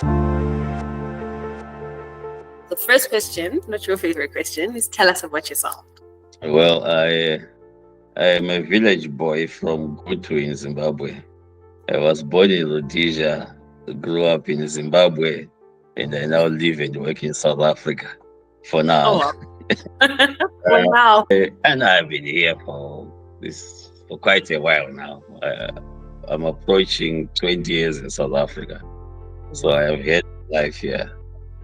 The first question, not your favorite question, is tell us about yourself. Well, I am a village boy from Gutu in Zimbabwe. I was born in Rhodesia, grew up in Zimbabwe, and I now live and work in South Africa for Oh, now. wow. For now. And I've been here for quite a while now. I'm approaching 20 years in South Africa, so I have had life here.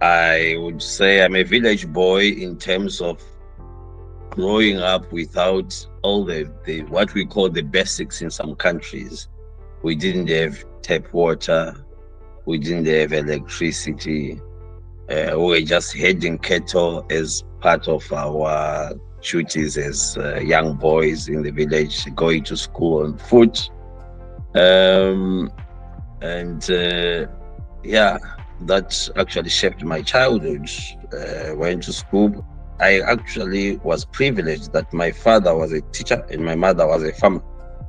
I would say I'm a village boy in terms of growing up without all the what we call the basics in some countries. We didn't have tap water, we didn't have electricity. We were just herding cattle as part of our duties as young boys in the village, going to school on foot. Um, and yeah, that actually shaped my childhood. Went to school. I actually was privileged that my father was a teacher and my mother was a farmer.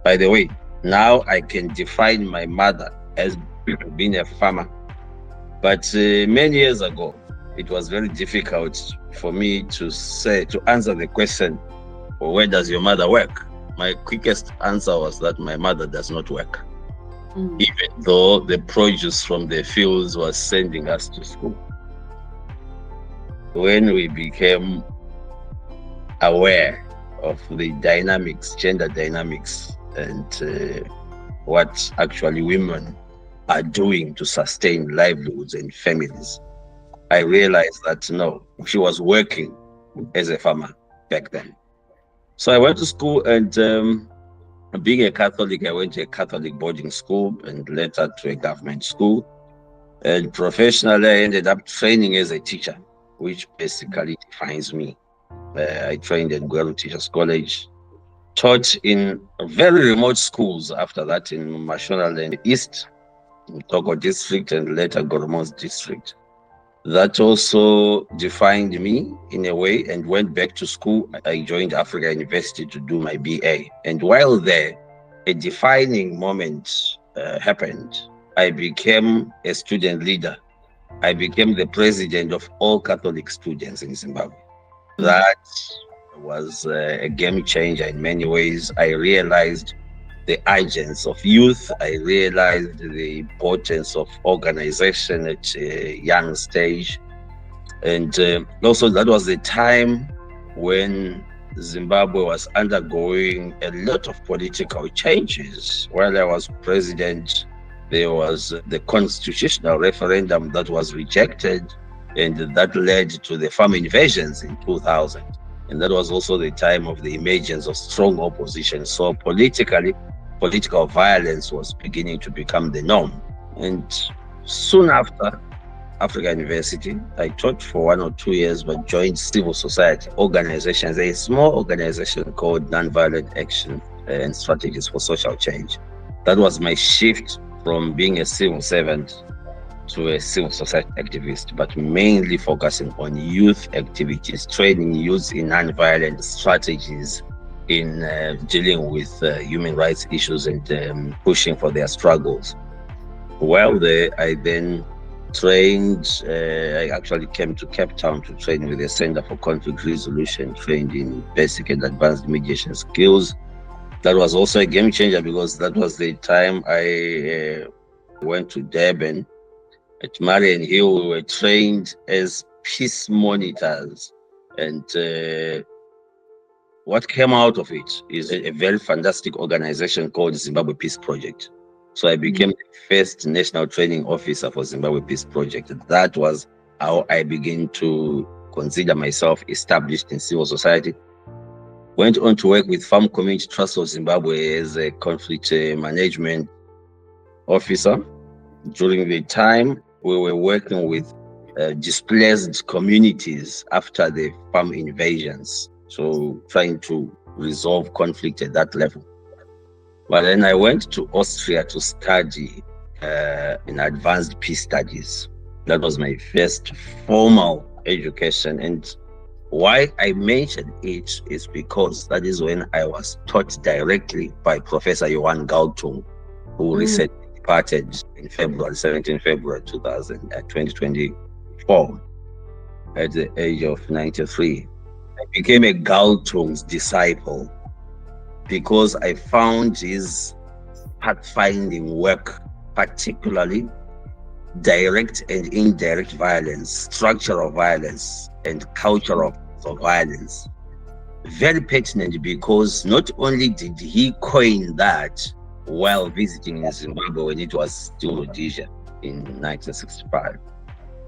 By the way, now I can define my mother as being a farmer. But many years ago, it was very difficult for me to answer the question, well, where does your mother work? My quickest answer was that my mother does not work, even though the produce from the fields was sending us to school. When we became aware of the dynamics, gender dynamics, and what actually women are doing to sustain livelihoods and families, I realized that no, she was working as a farmer back then. So I went to school, and being a Catholic, I went to a Catholic boarding school and later to a government school. And professionally, I ended up training as a teacher, which basically defines me. I trained at Gweru Teachers College, taught in very remote schools after that in Mashonaland East, in Togo district, and later Gormos district. That also defined me in a way, and went back to school. I joined Africa University to do my BA. And while there, a defining moment happened. I became a student leader. I became the president of all Catholic students in Zimbabwe. That was a game changer in many ways. I realized the urgency of youth. I realized the importance of organization at a young stage. And also, that was the time when Zimbabwe was undergoing a lot of political changes. While I was president, there was the constitutional referendum that was rejected, and that led to the farm invasions in 2000. And that was also the time of the emergence of strong opposition. So politically, political violence was beginning to become the norm. And soon after Africa University, I taught for 1 or 2 years, but joined civil society organizations, a small organization called Nonviolent Action and Strategies for Social Change. That was my shift from being a civil servant to a civil society activist, but mainly focusing on youth activities, training youth in nonviolent strategies in dealing with human rights issues and pushing for their struggles. While there, I then trained, I actually came to Cape Town to train with the Center for Conflict Resolution, trained in basic and advanced mediation skills. That was also a game changer because that was the time I went to Durban. At Marian Hill, we were trained as peace monitors. And what came out of it is a very fantastic organization called the Zimbabwe Peace Project. So I became the first national training officer for Zimbabwe Peace Project. That was how I began to consider myself established in civil society. Went on to work with Farm Community Trust of Zimbabwe as a conflict management officer. During the time, we were working with displaced communities after the farm invasions. So trying to resolve conflict at that level. But then I went to Austria to study in advanced peace studies. That was my first formal education. And why I mentioned it is because that is when I was taught directly by Professor Johan Galtung, who recently departed in February, 17 February 2024, at the age of 93. I became a Galtung's disciple because I found his pathfinding work, particularly direct and indirect violence, structural violence, and cultural violence, very pertinent, because not only did he coin that while visiting Zimbabwe when it was still Rhodesia in 1965,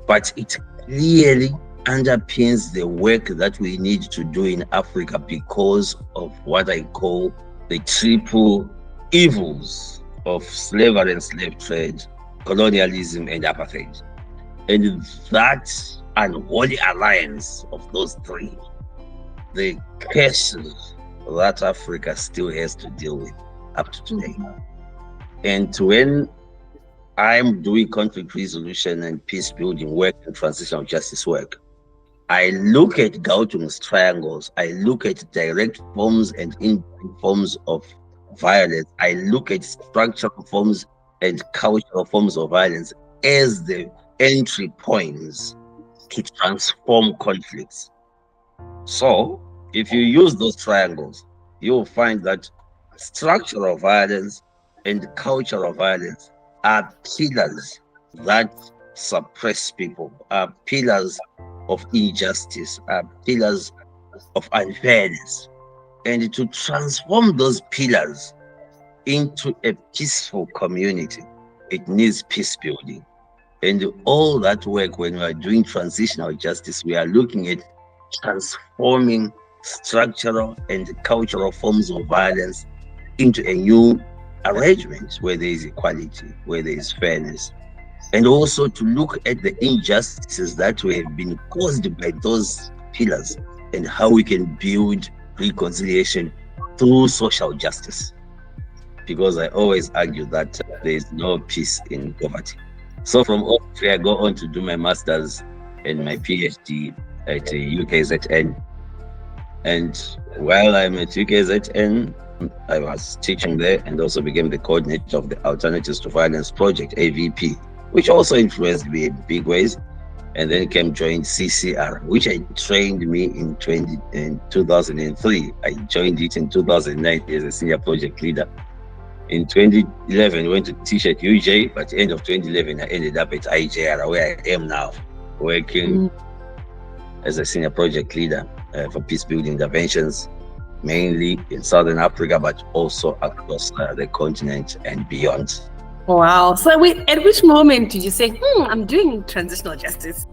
but it clearly underpins the work that we need to do in Africa because of what I call the triple evils of slavery and slave trade, colonialism, and apartheid. And that unholy alliance of those three, the curses that Africa still has to deal with up to today. And when I'm doing conflict resolution and peace building work and transitional justice work, I look at Galtung's triangles. I look at direct forms and indirect forms of violence. I look at structural forms and cultural forms of violence as the entry points to transform conflicts. So, if you use those triangles, you'll find that structural violence and cultural violence are pillars that suppress people, are pillars of injustice, are pillars of unfairness. And to transform those pillars into a peaceful community, it needs peace building. And all that work, when we are doing transitional justice, we are looking at transforming structural and cultural forms of violence into a new arrangement where there is equality, where there is fairness, and also to look at the injustices that have been caused by those pillars and how we can build reconciliation through social justice. Because I always argue that there is no peace in poverty. So from Austria, I go on to do my master's and my PhD at UKZN. And while I'm at UKZN, I was teaching there and also became the coordinator of the Alternatives to Violence Project, AVP, which also influenced me in big ways. And then joined CCR, which I trained me in 2003. I joined it in 2009 as a senior project leader. In 2011, I went to teach at UJ, but end of 2011, I ended up at IJR, where I am now, working as a senior project leader for peace building interventions, mainly in Southern Africa, but also across the continent and beyond. Wow. So at which moment did you say, I'm doing transitional justice?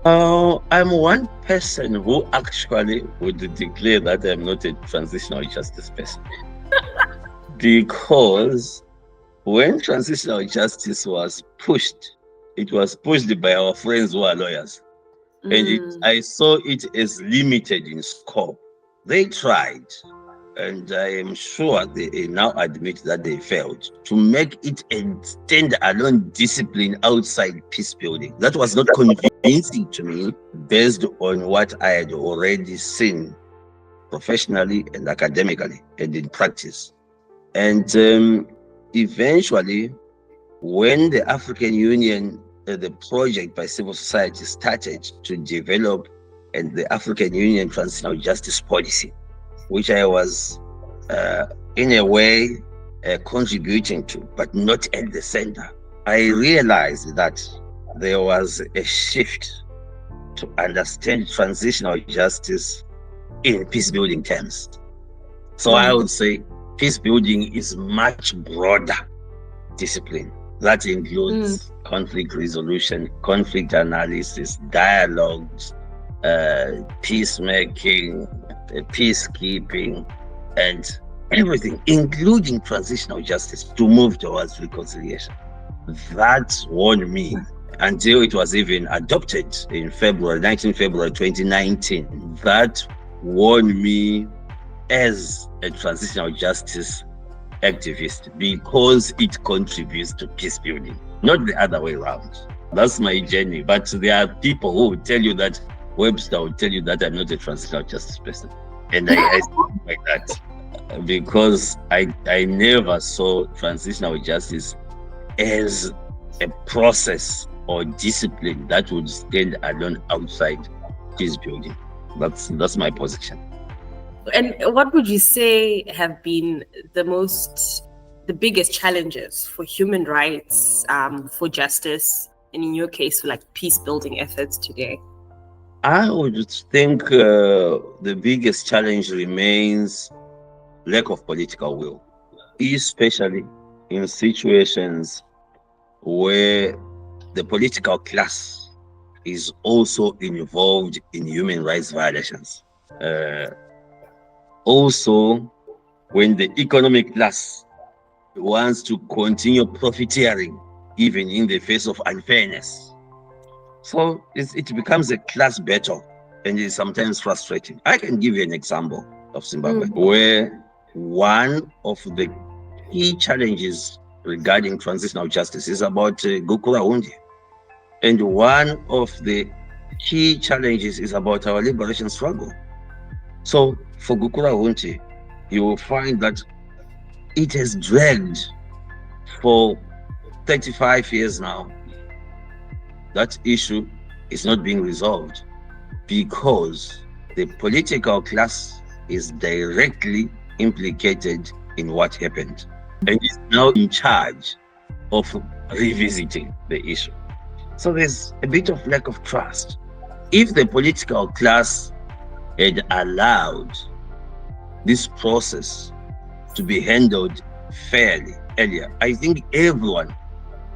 I'm one person who actually would declare that I'm not a transitional justice person. Because when transitional justice was pushed, it was pushed by our friends who are lawyers. And I saw it as limited in scope. They tried, and I am sure they now admit that they failed, to make it a stand-alone discipline outside peace building. That was not convincing to me based on what I had already seen professionally and academically and in practice. And eventually, when the African Union, the project by civil society started to develop, and the African Union Transitional Justice Policy, which I was in a way contributing to, but not at the center, I realized that there was a shift to understand transitional justice in peace building terms. So I would say peace building is much broader discipline that includes conflict resolution, conflict analysis, dialogues, peacemaking, peacekeeping, and everything, including transitional justice, to move towards reconciliation. That won me until it was even adopted in 19 February 2019. That won me as a transitional justice activist because it contributes to peace building, not the other way around. That's my journey. But there are people who will tell you that, Webster will tell you that I'm not a transitional justice person. And I speak like that because I never saw transitional justice as a process or discipline that would stand alone outside peace building. That's my position. And what would you say have been the biggest challenges for human rights, for justice, and in your case, for like peace building efforts today? I would think the biggest challenge remains lack of political will, especially in situations where the political class is also involved in human rights violations. Also, when the economic class wants to continue profiteering even in the face of unfairness. So it becomes a class battle, and it's sometimes frustrating. I can give you an example of Zimbabwe, where one of the key challenges regarding transitional justice is about Gukula Hundi. And one of the key challenges is about our liberation struggle. So for Gukula Hundi, you will find that it has dragged for 35 years now. That issue is not being resolved because the political class is directly implicated in what happened and is now in charge of revisiting the issue. So there's a bit of lack of trust. If the political class had allowed this process to be handled fairly earlier, I think everyone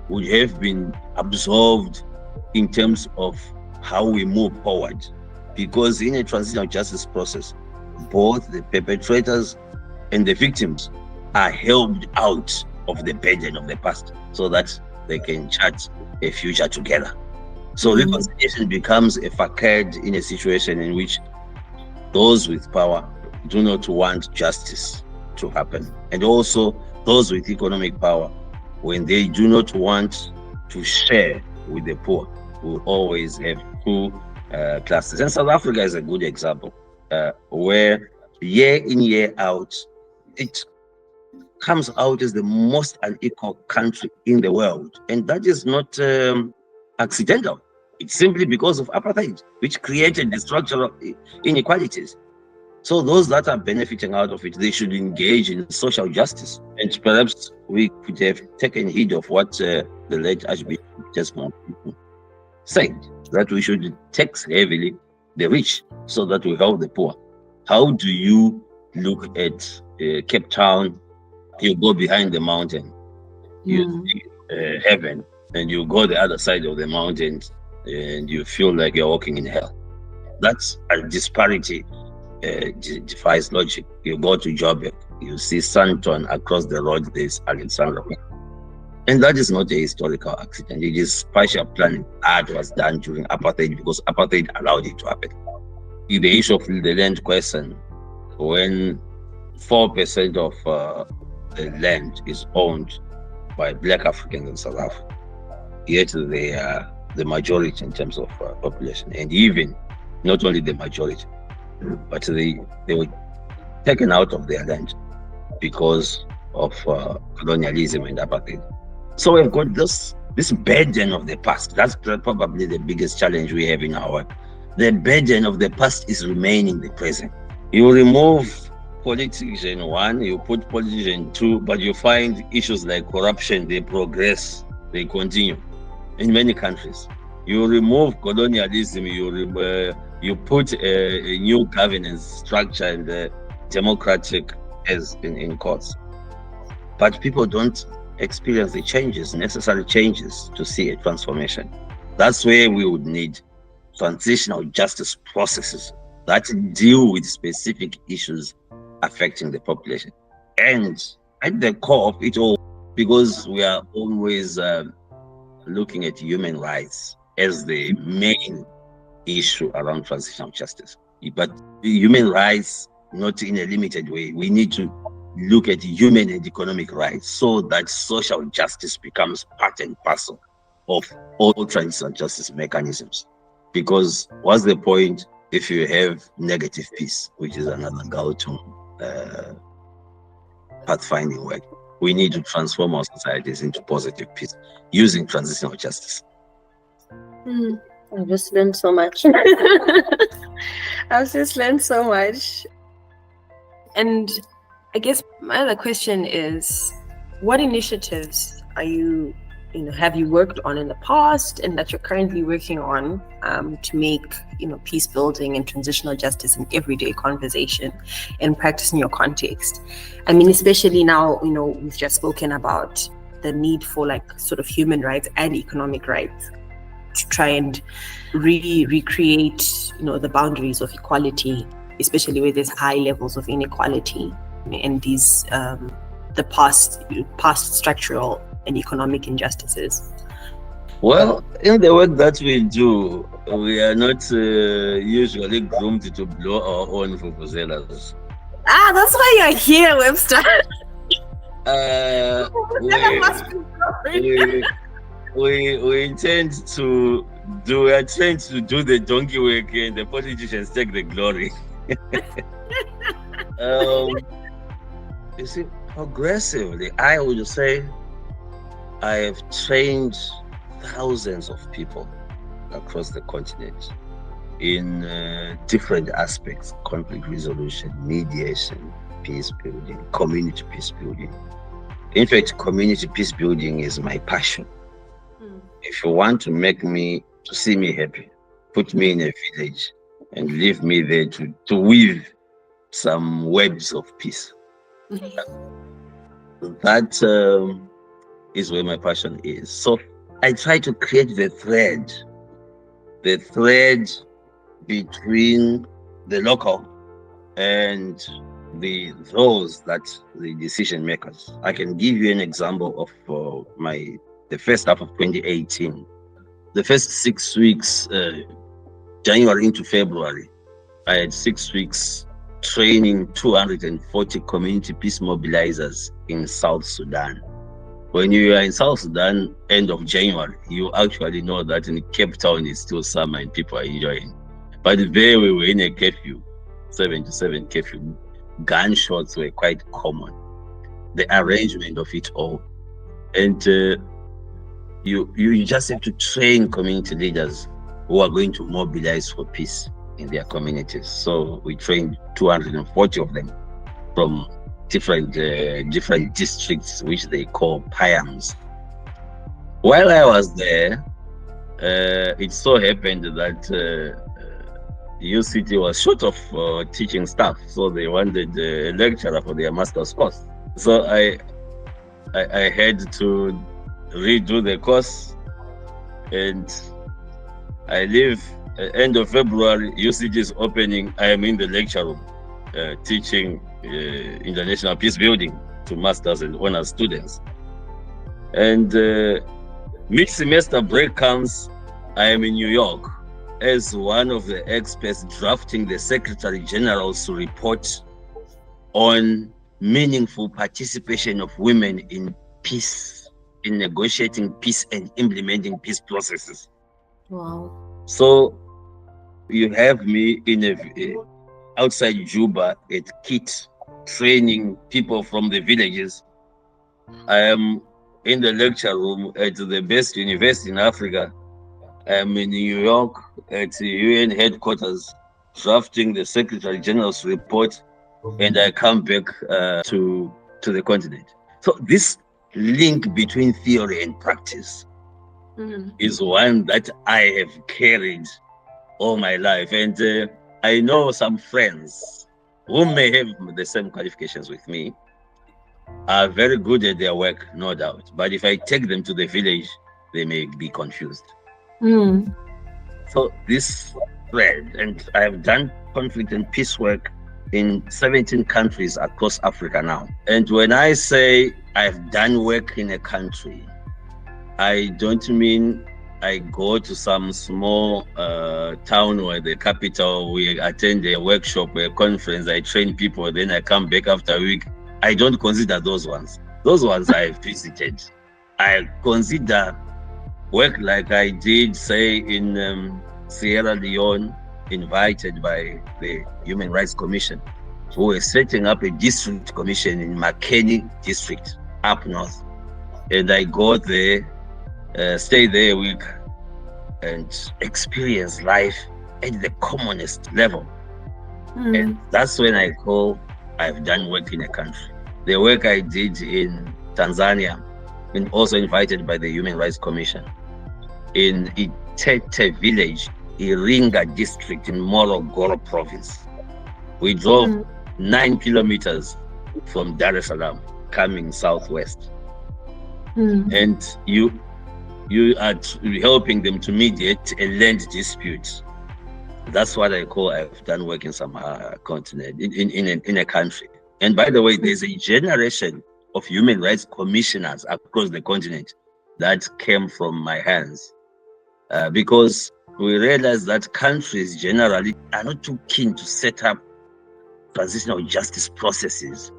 would have been absolved in terms of how we move forward. Because in a transitional justice process, both the perpetrators and the victims are helped out of the burden of the past so that they can chart a future together. So reconciliation becomes a facade in a situation in which those with power do not want justice to happen. And also those with economic power, when they do not want to share with the poor, will always have two classes. And South Africa is a good example where year in, year out, it comes out as the most unequal country in the world. And that is not accidental. It's simply because of apartheid, which created the structural inequalities. So those that are benefiting out of it, they should engage in social justice. And perhaps we could have taken heed of what the late Archbishop Desmond said, that we should tax heavily the rich so that we help the poor. How do you look at Cape Town? You go behind the mountain, you see heaven, and you go the other side of the mountain and you feel like you're walking in hell. That's a disparity. Defies logic. You go to Joburg, you see Santon, across the road there's Alexandra. And that is not a historical accident. It is partial planning that was done during apartheid because apartheid allowed it to happen. In the issue of the land question, when 4% of the land is owned by Black Africans in South Africa, yet they are the majority in terms of population, and even not only the majority, but they were taken out of their land because of colonialism and apartheid. So we've got this burden of the past. That's probably the biggest challenge we have in our work. The burden of the past is remaining the present. You remove politician one, you put politician two, but you find issues like corruption, they progress, they continue in many countries. You remove colonialism, you put a new governance structure and democratic as in courts. But people don't experience the necessary changes to see a transformation. That's where we would need transitional justice processes that deal with specific issues affecting the population. And at the core of it all, because we are always looking at human rights as the main issue around transitional justice, but human rights not in a limited way. We need to look at human and economic rights so that social justice becomes part and parcel of all transitional justice mechanisms. Because what's the point if you have negative peace, which is another Galtung pathfinding work? we need to transform our societies into positive peace using transitional justice. I've just learned so much. I've just learned so much. And I guess my other question is, what initiatives are have you worked on in the past and that you're currently working on to make, peace building and transitional justice an everyday conversation and practice in your context? I mean, especially now, we've just spoken about the need for sort of human rights and economic rights to try and recreate, the boundaries of equality, especially where there's high levels of inequality and these the past structural and economic injustices. Well, in the work that we do, we are not usually groomed to blow our own vuvuzelas. That's why you're here, Webster. We intend to do. We are trained to do the donkey work, and the politicians take the glory. You see, progressively, I would say I have trained thousands of people across the continent in different aspects: conflict resolution, mediation, peace building, community peace building. In fact, community peace building is my passion. If you want to see me happy, put me in a village and leave me there to weave some webs of peace. That is where my passion is. So I try to create the thread between the local and those that the decision makers. I can give you an example of the first half of 2018. The first 6 weeks, January into February, I had 6 weeks training 240 community peace mobilizers in South Sudan. When you are in South Sudan, end of January, you actually know that in Cape Town it's still summer and people are enjoying. But there we were in a curfew, 7 to 7 curfew. Gunshots were quite common. The arrangement of it all. And you just have to train community leaders who are going to mobilize for peace in their communities. So we trained 240 of them from different districts, which they call PIAMs. While I was there, it so happened that UCT was short of teaching staff, so they wanted a lecturer for their master's course. So I had to redo the course, and I leave end of February. UCT is opening. I am in the lecture room teaching international peace building to masters and honors students. And mid-semester break comes. I am in New York as one of the experts drafting the Secretary General's report on meaningful participation of women in peace, in negotiating peace and implementing peace processes. Wow. So you have me outside Juba at KIT, training people from the villages. I am in the lecture room at the best university in Africa. I am in New York at the UN headquarters, drafting the Secretary General's report, and I come back to the continent. So this link between theory and practice is one that I have carried all my life. And I know some friends who may have the same qualifications with me are very good at their work, no doubt. But if I take them to the village, they may be confused. So this thread, and I have done conflict and peace work in 17 countries across Africa now. And when I say I've done work in a country, I don't mean I go to some small town or the capital, we attend a workshop, a conference, I train people, then I come back after a week. I don't consider those ones. Those ones I visited. I consider work like I did, say, in Sierra Leone, invited by the Human Rights Commission, who were setting up a district commission in Makeni district. up north, and I go there, stay there a week, and experience life at the commonest level. And that's when I call I've done work in a country. The work I did in Tanzania, and also invited by the Human Rights Commission, in Itete village, Iringa district in Morogoro province. We drove 9 kilometers from Dar es Salaam, coming southwest. And you are helping them to mediate a land dispute. That's what I call I've done work in some continent, in a country. And by the way, there's a generation of human rights commissioners across the continent that came from my hands, because we realize that countries generally are not too keen to set up transitional justice processes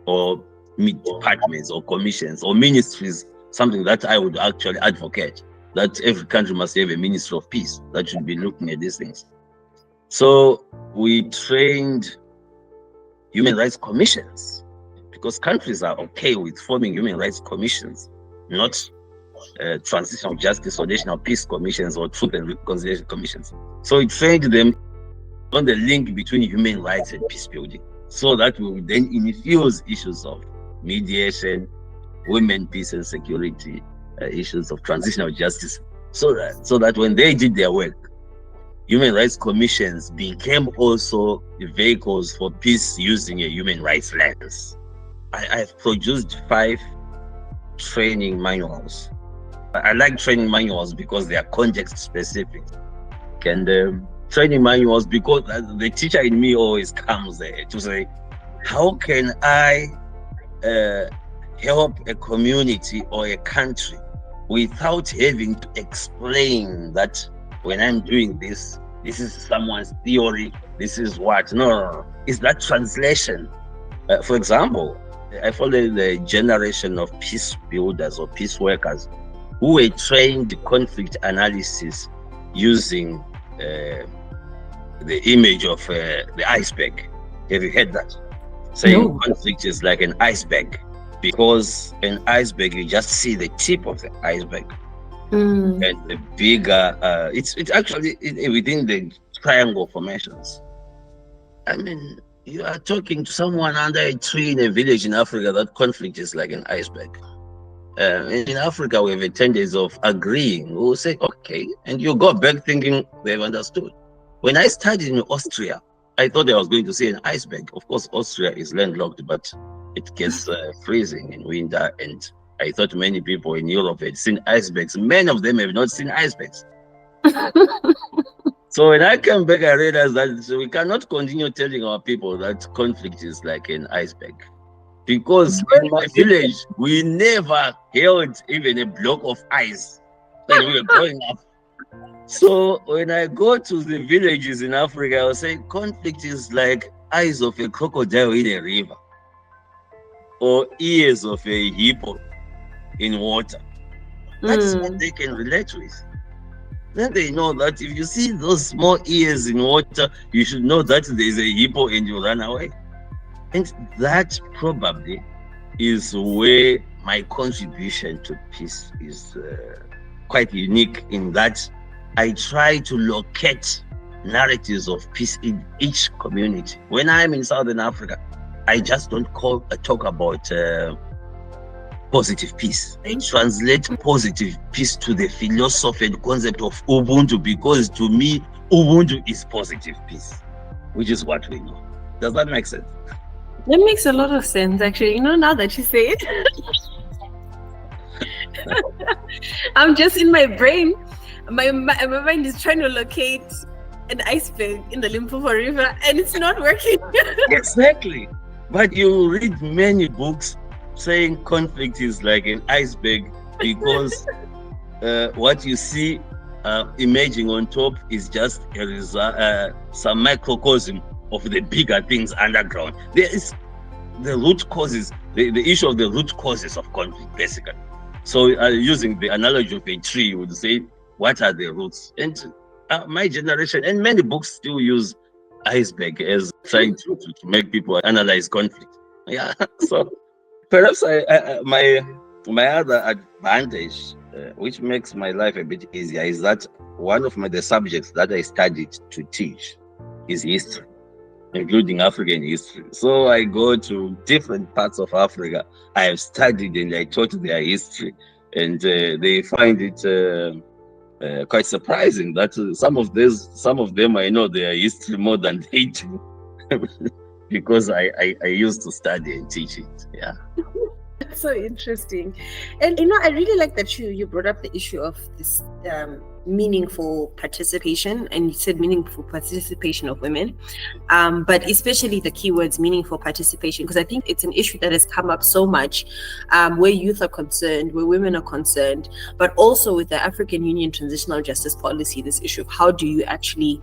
or departments or commissions or ministries, something that I would actually advocate, that every country must have a ministry of peace that should be looking at these things. So we trained human rights commissions, because countries are okay with forming human rights commissions, not transitional justice or national peace commissions or truth and reconciliation commissions. So we trained them on the link between human rights and peace building, so that we would then infuse issues of mediation, women, peace and security, issues of transitional justice, so that when they did their work, human rights commissions became also the vehicles for peace using a human rights lens. I've produced 5 training manuals. I like training manuals because they are context specific. And training manuals because the teacher in me always comes there to say, how can I help a community or a country without having to explain that when I'm doing this, this is someone's theory, this is what? No. It's that translation. For example, I follow the generation of peace builders or peace workers who were trained conflict analysis using the image of the iceberg. Have you heard that? Saying conflict is like an iceberg, because an iceberg, you just see the tip of the iceberg. And the bigger, it's actually within the triangle formations. I mean, you are talking to someone under a tree in a village in Africa that conflict is like an iceberg. In Africa, we have a tendency of agreeing. We'll say, okay, and you go back thinking they've understood. When I studied in Austria, I thought I was going to see an iceberg. Of course, Austria is landlocked, but it gets freezing in winter, and I thought many people in Europe had seen icebergs. Many of them have not seen icebergs. So when I came back, I realized that we cannot continue telling our people that conflict is like an iceberg. Because in my village, we never held even a block of ice when we were growing up. So when I go to the villages in Africa, I will say conflict is like eyes of a crocodile in a river, or ears of a hippo in water. That's what they can relate with. Then they know that if you see those small ears in water, you should know that there's a hippo and you run away. And that probably is where my contribution to peace is quite unique, in that I try to locate narratives of peace in each community. When I'm in Southern Africa, I just don't talk about positive peace. I translate positive peace to the philosophy and concept of Ubuntu, because to me, Ubuntu is positive peace, which is what we know. Does that make sense? That makes a lot of sense, actually. Now that you say it, I'm just in my brain. My mind is trying to locate an iceberg in the Limpopo River, and it's not working. Exactly. But you read many books saying conflict is like an iceberg, because what you see emerging on top is just some microcosm of the bigger things underground. There is the root causes, the issue of the root causes of conflict, basically. So using the analogy of a tree, you would say, what are the roots? And my generation and many books still use iceberg as trying to make people analyze conflict. Yeah. So Perhaps my other advantage, which makes my life a bit easier, is that one of the subjects that I studied to teach is history, including African history. So I go to different parts of Africa. I have studied and I taught their history, and they find it quite surprising that some of them I know their history more than they do, because I used to study and teach it. Yeah. So interesting. And I really like that you brought up the issue of this meaningful participation, and you said meaningful participation of women, but especially the keywords meaningful participation, because I think it's an issue that has come up so much, where youth are concerned, where women are concerned, but also with the African Union Transitional Justice Policy, this issue of how do you actually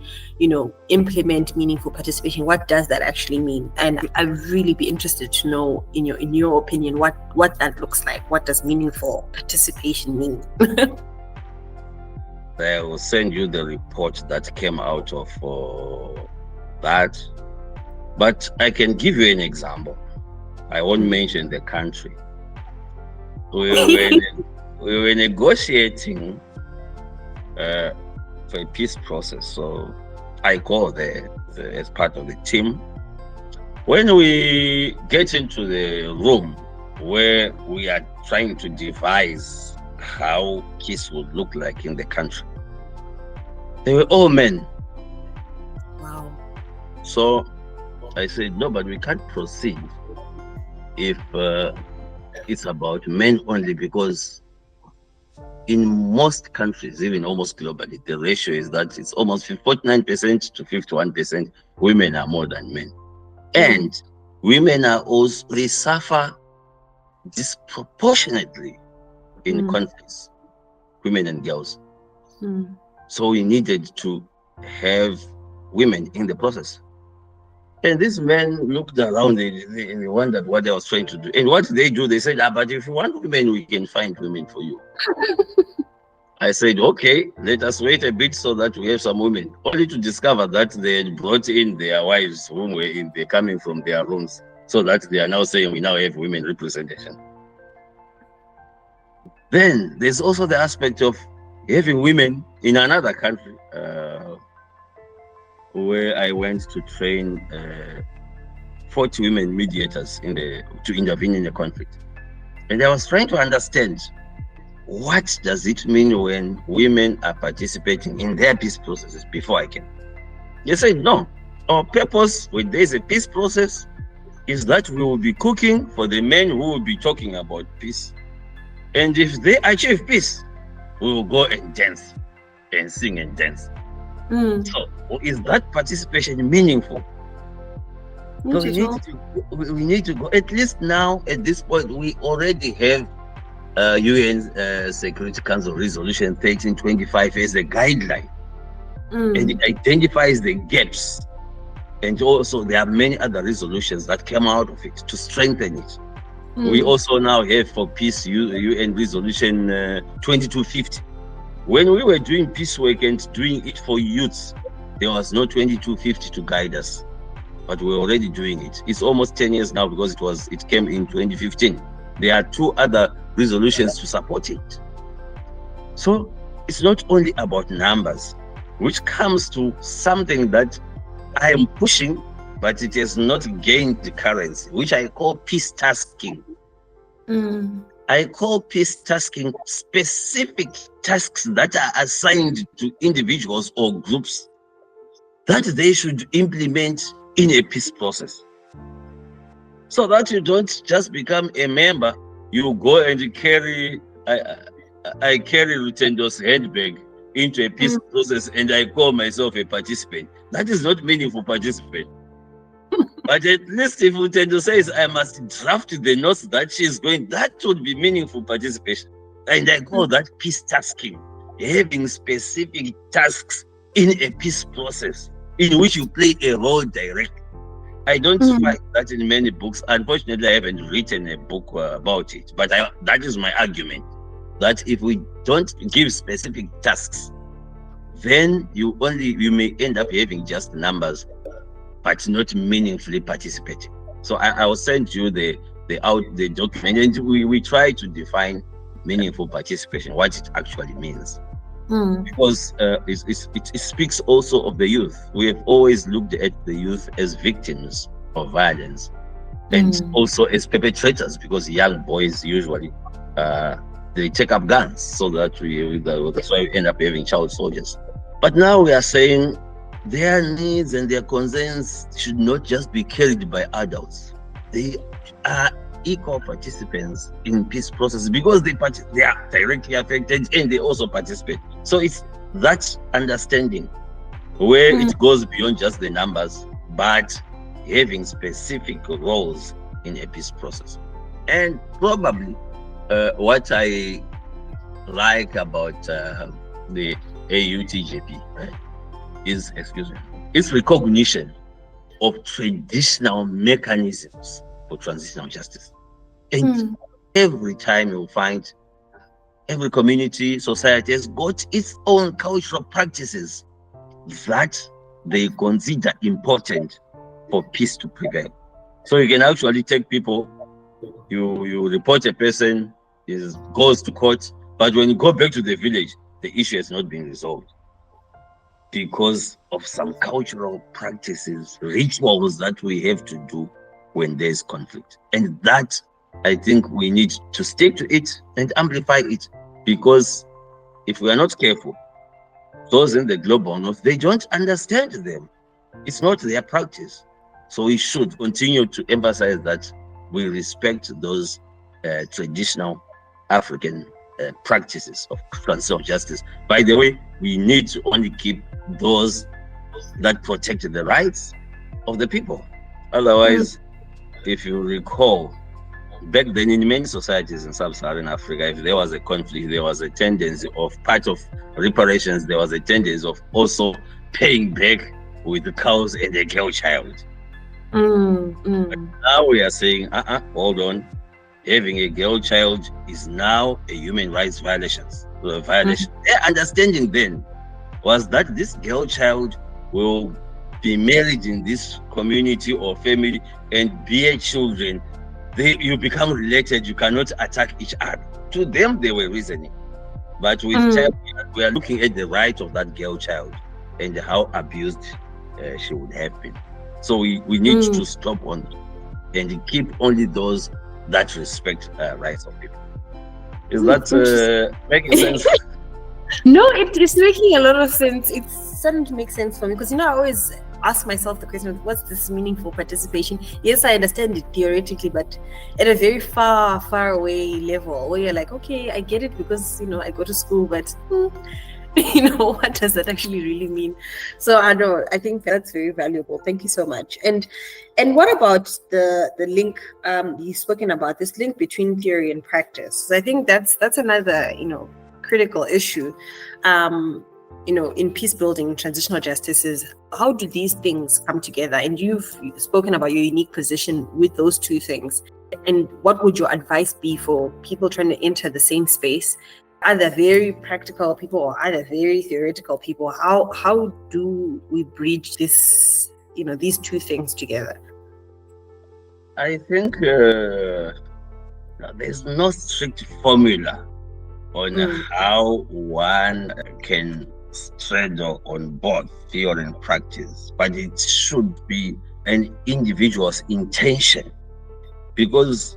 implement meaningful participation? What does that actually mean? And I'd really be interested to know, in your opinion, what that looks like. What does meaningful participation mean? I will send you the report that came out of that, but I can give you an example. I won't mention the country. We were negotiating for a peace process, so I go there as part of the team. When we get into the room where we are trying to devise how peace would look like in the country, they were all men. Wow. So I said, no, but we can't proceed if it's about men only, because in most countries, even almost globally, the ratio is that it's almost 49% to 51% women are more than men. And women are also, they suffer disproportionately in conflicts, women and girls. So we needed to have women in the process. And these men looked around and they wondered what I was trying to do. And what they do, they said, but if you want women, we can find women for you. I said, okay, let us wait a bit so that we have some women, only to discover that they had brought in their wives whom were they're coming from their rooms, so that they are now saying we now have women representation. Then there's also the aspect of having women in another country, where I went to train 40 women mediators to intervene in a conflict. And I was trying to understand, what does it mean when women are participating in their peace processes before I came? They said, no, our purpose when there's a peace process is that we will be cooking for the men who will be talking about peace. And if they achieve peace, we will go and dance and sing and dance. So is that participation meaningful? So we need to go. At least now, at this point, we already have UN Security Council Resolution 1325 as a guideline, and it identifies the gaps. And also there are many other resolutions that came out of it to strengthen it. We also now have for peace UN Resolution 2250. When we were doing peace work and doing it for youths, there was no 2250 to guide us, but we're already doing it. It's almost 10 years now because it came in 2015. There are 2 other resolutions to support it. So it's not only about numbers, which comes to something that I am pushing, but it has not gained the currency, which I call peace tasking. I call peace tasking specific tasks that are assigned to individuals or groups that they should implement in a peace process, so that you don't just become a member. You go and carry, I carry Rutendo's handbag into a peace process and I call myself a participant. That is not meaningful participant. But at least if Rutendo says I must draft the notes that she's going, that would be meaningful participation. And I call that peace tasking, having specific tasks in a peace process in which you play a role directly. I don't find that in many books. Unfortunately, I haven't written a book about it, but that is my argument, that if we don't give specific tasks, then you may end up having just numbers, but not meaningfully participating. So I will send you the the document, and we try to define meaningful participation, what it actually means. Because it speaks also of the youth. We have always looked at the youth as victims of violence and also as perpetrators, because young boys usually they take up guns, so that that's why we end up having child soldiers. But now we are saying their needs and their concerns should not just be carried by adults. They are equal participants in peace process, because they are directly affected and they also participate. So it's that understanding where it goes beyond just the numbers, but having specific roles in a peace process. And probably what I like about the AUTJP, right, is recognition of traditional mechanisms for transitional justice. And every time you'll find every community, society has got its own cultural practices that they consider important for peace to prevail. So you can actually take people, you report a person, goes to court, but when you go back to the village, the issue has not been resolved because of some cultural practices, rituals that we have to do when there's conflict. And that, I think we need to stick to it and amplify it, because if we are not careful, those in the global north, they don't understand them. It's not their practice. So we should continue to emphasize that we respect those traditional African practices of transitional justice. By the way, we need to only keep those that protect the rights of the people. Otherwise, if you recall, back then in many societies in sub-Saharan Africa, if there was a conflict, there was a tendency of part of reparations, there was a tendency of also paying back with the cows and the girl child. But now we are saying, hold on, having a girl child is now a human rights violation. Their understanding then was that this girl child will be married in this community or family and bear children. You become related, you cannot attack each other. To them, they were reasoning. But with child, we are looking at the right of that girl child and how abused she would have been. So we need to stop on and keep only those that respect rights of people. Is that making sense? No, it's making a lot of sense. It's starting to make sense for me, because I always ask myself the question of what's this meaningful participation? Yes, I understand it theoretically, but at a very far away level where you're like, okay, I get it because I go to school, but what does that actually really mean? So I think that's very valuable. Thank you so much. And what about the link you've spoken about, this link between theory and practice? I think that's another critical issue in peace building, transitional justice, is how do these things come together? And you've spoken about your unique position with those two things. And what would your advice be for people trying to enter the same space, either very practical people or either very theoretical people? How do we bridge this, these two things together? I think there's no strict formula on how one can straddle on both theory and practice, but it should be an individual's intention. Because,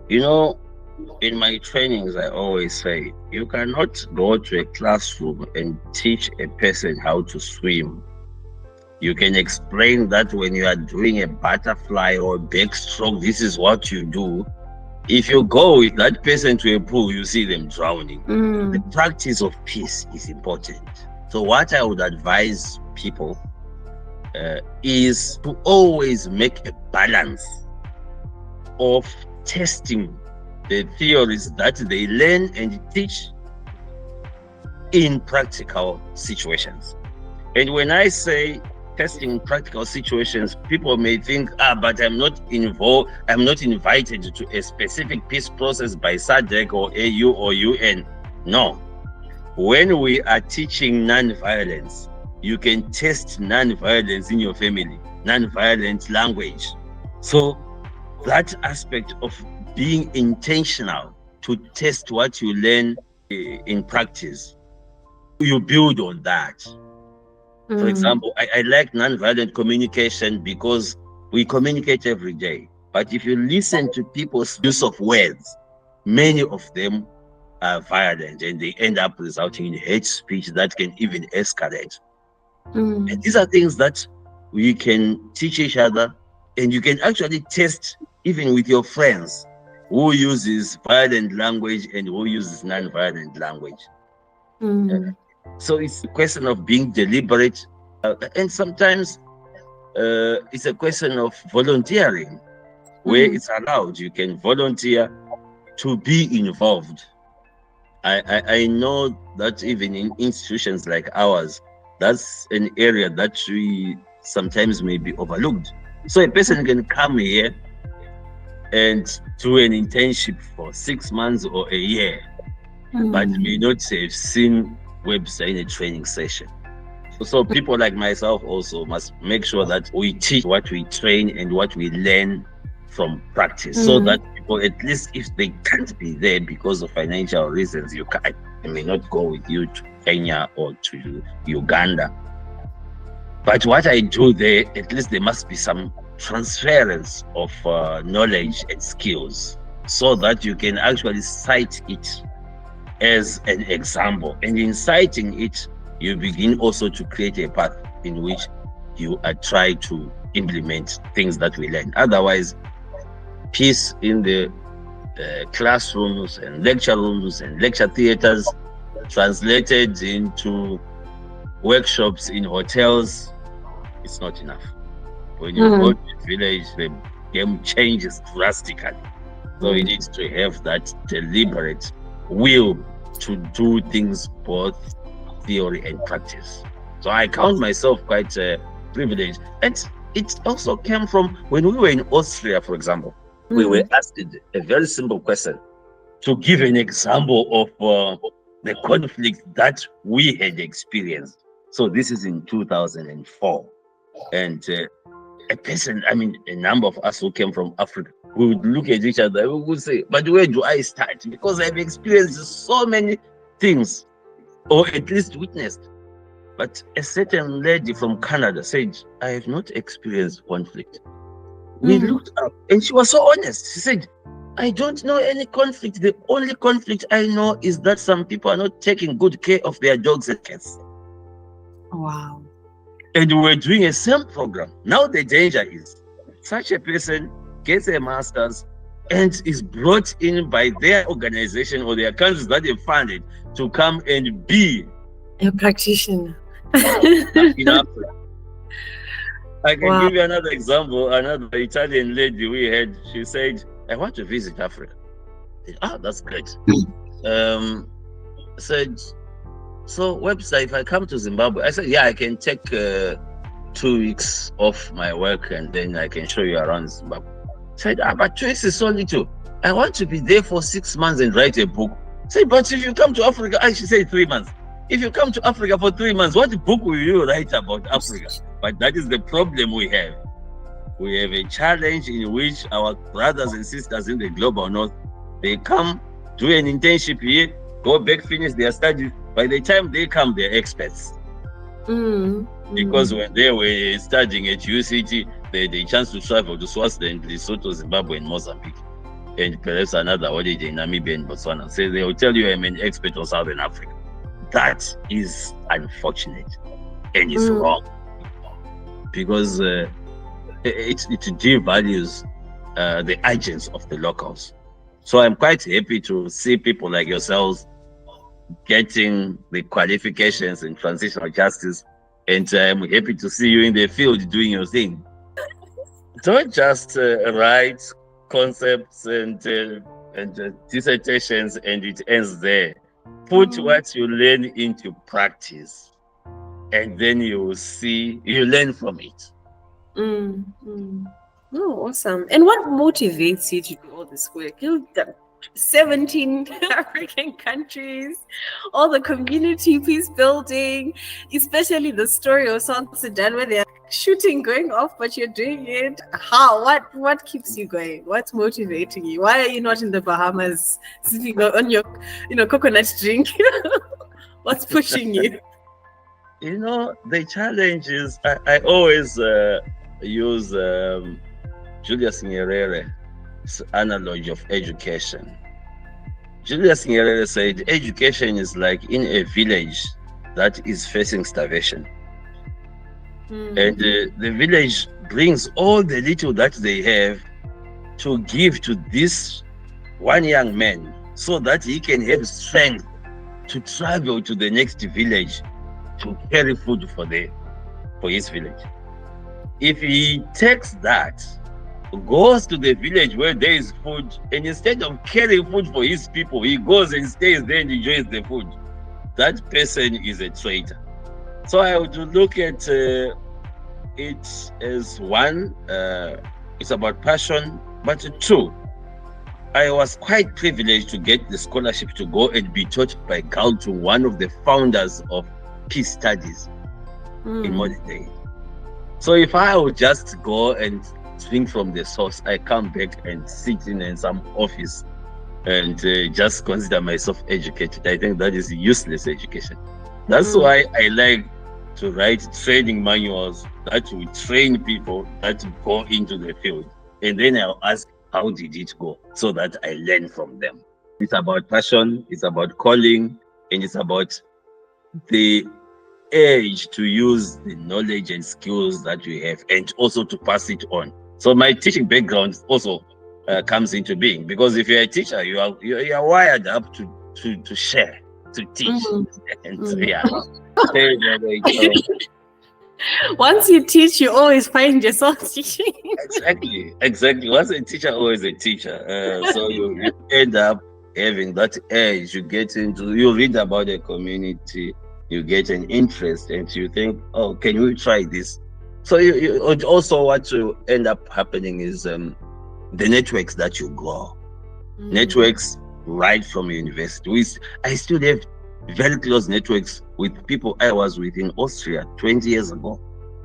in my trainings, I always say, you cannot go to a classroom and teach a person how to swim. You can explain that when you are doing a butterfly or backstroke, this is what you do. If you go with that person to a pool, you see them drowning. The practice of peace is important. So what I would advise people is to always make a balance of testing the theories that they learn and teach in practical situations. And when I say testing practical situations, people may think, but I'm not involved, I'm not invited to a specific peace process by SADC or AU or UN. No. When we are teaching non-violence, you can test non-violence in your family, non-violent language. So that aspect of being intentional to test what you learn in practice, you build on that. For example, I like nonviolent communication because we communicate every day. But if you listen to people's use of words, many of them are violent and they end up resulting in hate speech that can even escalate. And these are things that we can teach each other, and you can actually test even with your friends who uses violent language and who uses non-violent language. So it's a question of being deliberate, and sometimes it's a question of volunteering, where it's allowed. You can volunteer to be involved. I know that even in institutions like ours, that's an area that we sometimes may be overlooked. So a person can come here and do an internship for 6 months or a year, but may not have seen Webster in a training session. So people like myself also must make sure that we teach what we train and what we learn from practice, so that people, at least if they can't be there because of financial reasons, they may not go with you to Kenya or to Uganda. But what I do there, at least there must be some transference of knowledge and skills, so that you can actually cite it as an example. And in citing it, you begin also to create a path in which you try to implement things that we learn. Otherwise, peace in the classrooms and lecture rooms and lecture theaters translated into workshops in hotels, it's not enough. When you go to the village, the game changes drastically. So you need to have that deliberate will to do things both theory and practice. So I count myself quite privileged. And it also came from when we were in Austria, for example. We were asked a very simple question to give an example of the conflict that we had experienced. So this is in 2004. And a number of us who came from Africa, we would look at each other, we would say, but where do I start? Because I've experienced so many things, or at least witnessed. But a certain lady from Canada said, I have not experienced conflict. We looked up and she was so honest. She said, I don't know any conflict. The only conflict I know is that some people are not taking good care of their dogs and cats. Wow. And we were doing a same program. Now the danger is such a person gets a master's and is brought in by their organization or their countries that they funded to come and be a practitioner in Africa. I can give you another example. Another Italian lady we had, she said, I want to visit Africa. That's great. Said, so Webster, if I come to Zimbabwe, I said, yeah, I can take 2 weeks off my work and then I can show you around Zimbabwe. Said, but 2 weeks is so little. I want to be there for 6 months and write a book. Said, but if you come to Africa, she said 3 months. If you come to Africa for 3 months, what book will you write about Africa? But that is the problem we have. We have a challenge in which our brothers and sisters in the global north, they come, do an internship here, go back, finish their studies. By the time they come, they're experts. Because when they were studying at UCT, they had a chance to travel to Swaziland, Lesotho, Zimbabwe, and Mozambique, and perhaps another holiday in Namibia and Botswana. So they will tell you I'm an expert on Southern Africa. That is unfortunate and it's wrong, because it devalues the agents of the locals. So I'm quite happy to see people like yourselves getting the qualifications in transitional justice, and I'm happy to see you in the field doing your thing. Don't just write concepts and dissertations and it ends there. Put what you learn into practice, and then you will see, you learn from it. Oh, awesome. And what motivates you to do all this work? You've done 17 African countries, all the community peace building, especially the story of South Sudan, where they're shooting going off, but you're doing it. How? What keeps you going? What's motivating you? Why are you not in the Bahamas sitting on your, coconut drink? What's pushing you? The challenge is I always use Julius Nyerere's analogy of education. Julius Nyerere said, education is like in a village that is facing starvation. And the village brings all the little that they have to give to this one young man so that he can have strength to travel to the next village to carry food for his village. If he takes that, goes to the village where there is food, and instead of carrying food for his people, he goes and stays there and enjoys the food, that person is a traitor. So I would look at it as one, it's about passion, but two, I was quite privileged to get the scholarship to go and be taught by Galtung, one of the founders of peace studies in modern day. So if I would just go and drink from the source, I come back and sit in some office and just consider myself educated. I think that is useless education. That's why I like to write training manuals that will train people that go into the field. And then I'll ask, how did it go? So that I learn from them. It's about passion, it's about calling, and it's about the urge to use the knowledge and skills that you have and also to pass it on. So my teaching background also comes into being, because if you're a teacher, you are wired up to share, to teach. And so, yeah. Once you teach, you always find yourself teaching. Exactly. Once a teacher, always a teacher. So you end up having that urge. You read about a community, you get an interest, and you think, oh, can we try this? So you also, what will end up happening is the networks that you grow. Networks right from university. I still have very close networks with people I was with in Austria 20 years ago.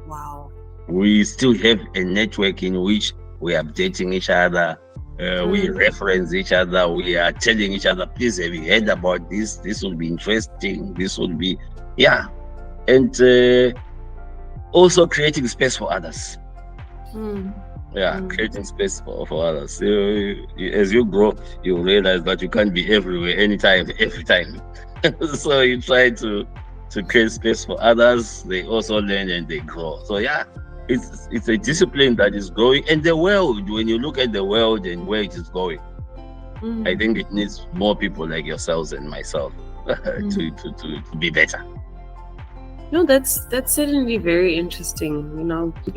Wow. We still have a network in which we are updating each other, we reference each other, we are telling each other, please, have you heard about this? This will be interesting. This will be, yeah. And also creating space for others. Creating space for others. As you grow, you realize that you can't be everywhere, anytime, every time. So you try to create space for others. They also learn and they grow. So yeah, it's a discipline that is growing. And the world, when you look at the world and where it is going, I think it needs more people like yourselves and myself to be better. No, that's certainly very interesting.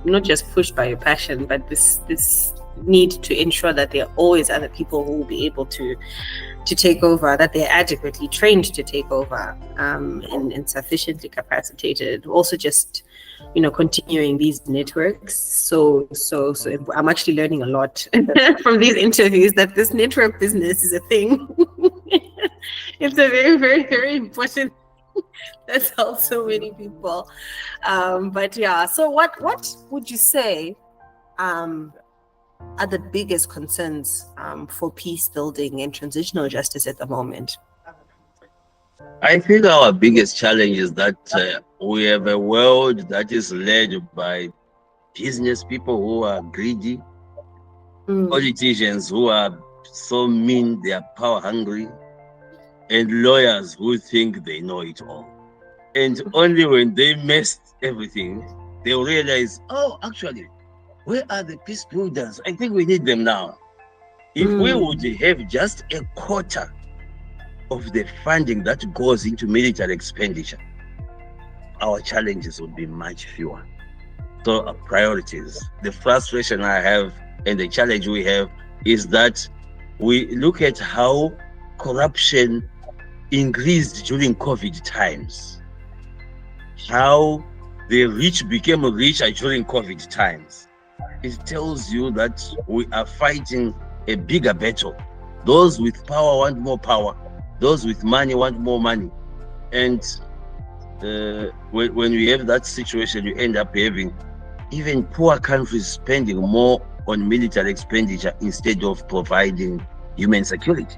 Not just pushed by your passion, but this need to ensure that there are always other people who will be able to take over, that they're adequately trained to take over, and sufficiently capacitated. Also, just continuing these networks. So I'm actually learning a lot from these interviews, that this network business is a thing. It's a very, very, very important. That's helped so many people. But yeah, so what would you say are the biggest concerns for peace building and transitional justice at the moment? I think our biggest challenge is that we have a world that is led by business people who are greedy, politicians who are so mean, they are power hungry, and lawyers who think they know it all. And only when they messed everything, they'll realize, oh, actually, where are the peace builders? I think we need them now. If we would have just a quarter of the funding that goes into military expenditure, our challenges would be much fewer. So our priorities, the frustration I have and the challenge we have is that we look at how corruption increased during COVID times, how the rich became richer during COVID times. It tells you that we are fighting a bigger battle. Those with power want more power. Those with money want more money. And when we have that situation, you end up having even poor countries spending more on military expenditure instead of providing human security,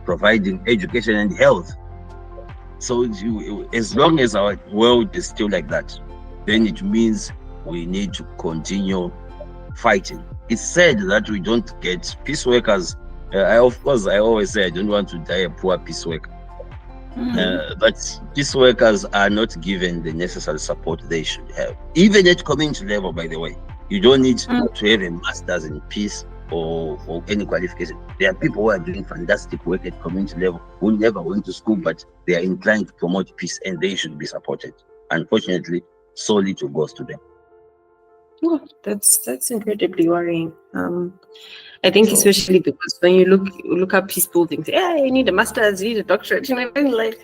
providing education and health. So as long as our world is still like that, then it means we need to continue fighting. It's said that we don't get peace workers. Of course, I always say I don't want to die a poor peace worker. But peace workers are not given the necessary support they should have. Even at community level, by the way, you don't need to have a master's in peace or any qualification. There are people who are doing fantastic work at community level who never went to school, but they are inclined to promote peace and they should be supported. Unfortunately, so little goes to them. Oh, that's incredibly worrying. I think especially because when you look up peace building, say, yeah, you need a master's, you need a doctorate, you know, like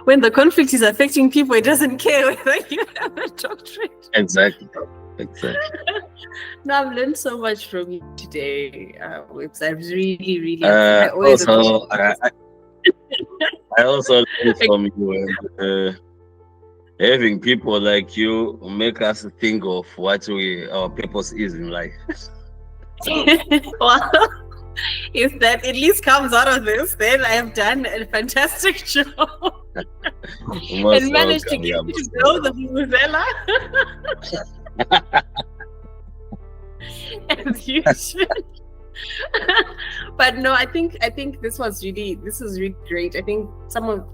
when the conflict is affecting people, it doesn't care whether you have a doctorate. Exactly. Now I've learned so much from you today. I was really I also learned from you. Having people like you make us think of what our purpose is in life. Well, if that at least comes out of this, then I have done a fantastic job and managed to get you to know the Vuvuzela. As you should. But no, I think this is really great. I think some of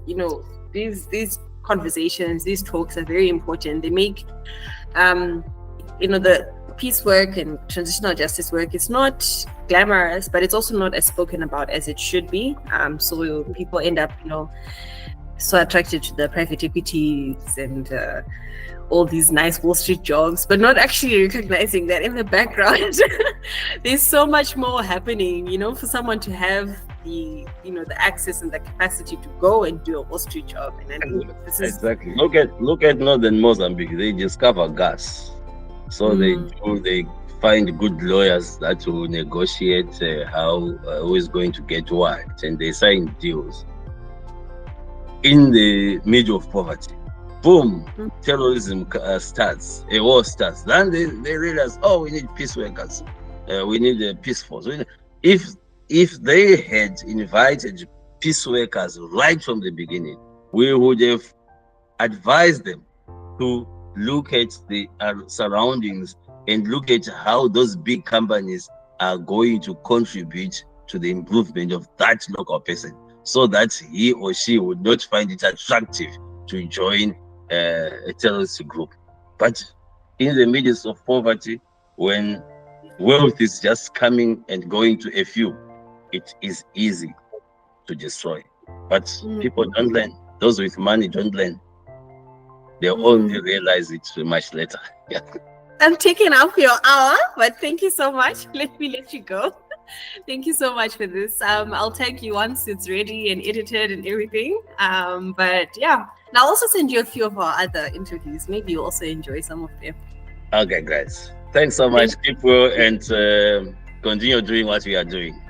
these conversations, these talks are very important. They make the peace work and transitional justice work, it's not glamorous, but it's also not as spoken about as it should be. So people end up so attracted to the private equities and all these nice Wall Street jobs, but not actually recognizing that in the background there's so much more happening, for someone to have the access and the capacity to go and do a Wall Street job. And I think this is exactly. Look at northern Mozambique. They discover gas, so they find good lawyers that will negotiate who is going to get what, and they sign deals in the middle of poverty. Boom, terrorism starts, a war starts. Then they realize, we need peace workers, we need a peace force. If they had invited peace workers right from the beginning, we would have advised them to look at the surroundings and look at how those big companies are going to contribute to the improvement of that local person, so that he or she would not find it attractive to join a terrorist group. But in the midst of poverty, when wealth is just coming and going to a few, it is easy to destroy. But people don't learn. Those with money don't learn. They only realize it much later. Yeah. I'm taking up your hour, but thank you so much. Let me let you go. Thank you so much for this. I'll tag you once it's ready and edited and everything. But yeah, and I'll also send you a few of our other interviews. Maybe you'll also enjoy some of them. Okay, guys. Thanks so much, people, and continue doing what we are doing.